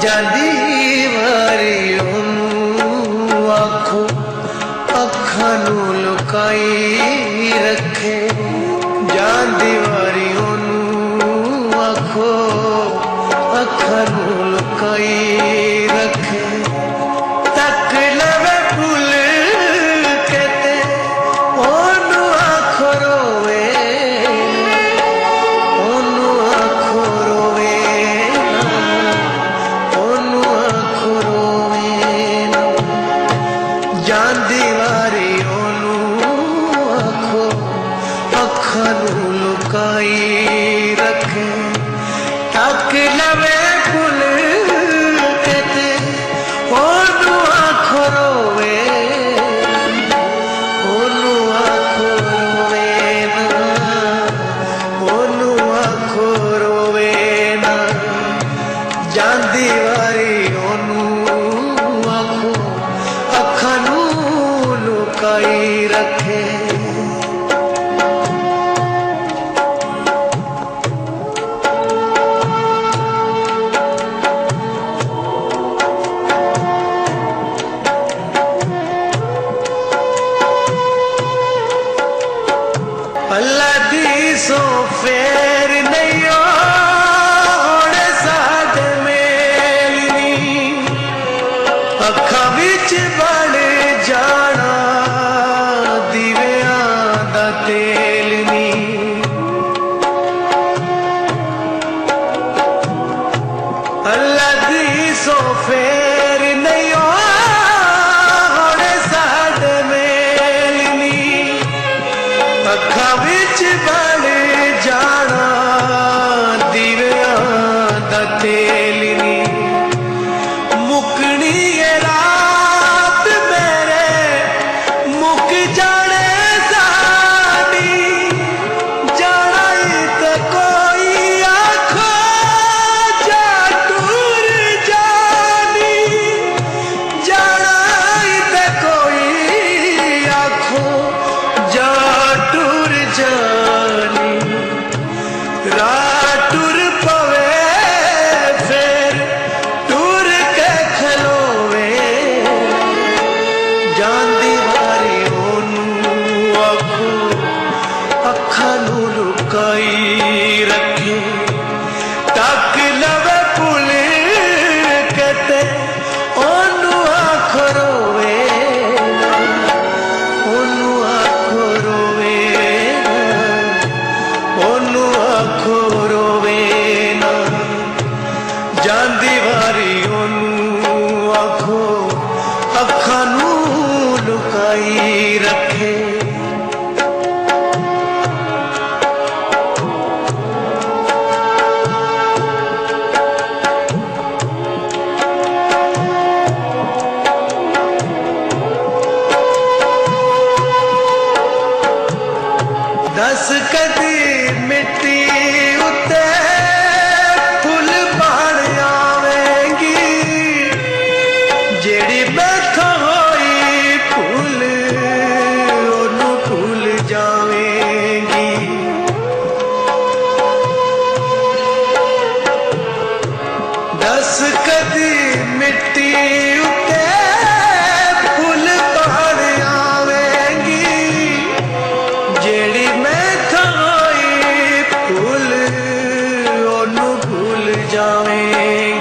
जांदी वारी ओनू आखो अखां नू लुकाई रखे। जांदी वारी ओनू आखो अखां नू लुकाई रखे। तक लवे भुल के ते ओनू आखो रोवे, ओनू आखो रोवे ओनू आखो रोवे ना। जांदी वारी ओनू आखो अखां नू लुकाई रखे। तक लवे भुल के ते ओनू आखो रोवे, ओनू आखो रोवे ना, ओनू आखो रोवे ना। जांदी वारी ओनू आखो अखां नू लुकाई रखे। अल्लाह दी सो फेर नहीं होने साथ मेल नी। अखां विच बड़ जाना दीवियां दा तेल नी। अल्लाह दी सो फेर नहीं होने साथ मेल नी। अखां विच बड़ जाना दीवियां दा तेल नी। मुकनी ये रात मेरे मुक जाने साडी। जाना ही ते कोई आखो जा टूर जानी। जाना ही ते कोई आखो जा टूर जानी। रात टूर पवे फिर टूर के खलोवे। जांदी वारी ओनू आखो अखां नू लुकाई रखे। तक लवे भुल के ते ओनू आखो रोवे ना, ओनू आखो रोवे ना, ओनू आखो रोवे ना। जांदी वारी ओनू आखो अखां नू लुकाई रखे। दस कदी मिट्टी उत्ते फुल बन आवेंगी। जेड़ी बैठो होई फुल ओनू भूल जावेंगी। दस कदी मिट्टी उत्ते फुल बन आवेंगी। जेड़ी मैथों होई फूल ओनू भूल जावेंगी।